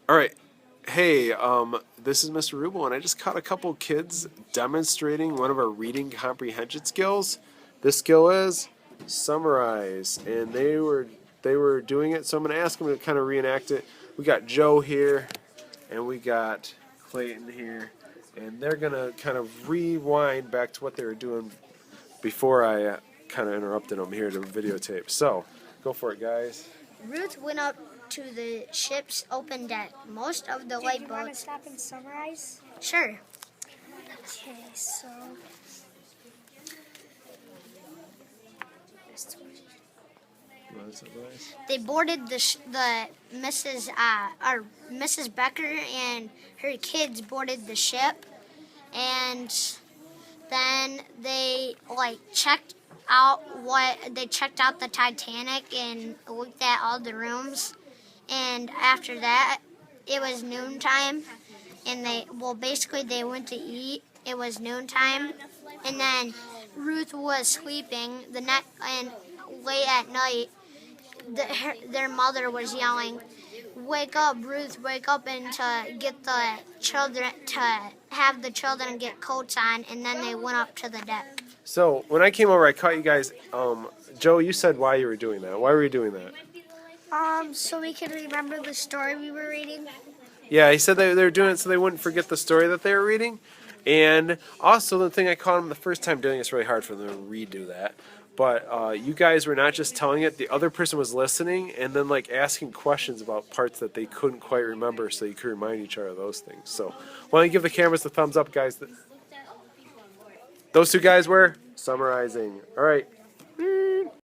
All right. Hey, this is Mr. Rubel, and I just caught a couple kids demonstrating one of our reading comprehension skills. This skill is summarize, and they were doing it. So I'm going to ask them to kind of reenact it. We got Joe here, and we got Clayton here, and they're going to kind of rewind back to what they were doing before I kind of interrupted them here to videotape. So go for it, guys. Ruth went up to the ship's open deck. Most of the Do light you want to boats. stop and summarize? Sure. Okay, so They boarded the Mrs. Becker and her kids boarded the ship, and then they checked out the Titanic and looked at all the rooms, and after that it was noontime, and they went to eat. It was noontime, and then Ruth was sleeping and late at night their mother was yelling, "Wake up, Ruth! Wake up!" and to get the children get coats on, and then they went up to the deck. So when I came over, I caught you guys. Joe, you said why you were doing that. Why were you doing that? so we can remember the story we were reading. Yeah, he said they were doing it so they wouldn't forget the story that they were reading. And also, the thing I caught them the first time doing, it's really hard for them to redo that. But you guys were not just telling it; the other person was listening and then asking questions about parts that they couldn't quite remember, so you could remind each other of those things. So, why don't you give the cameras the thumbs up, guys? Those two guys were summarizing. All right.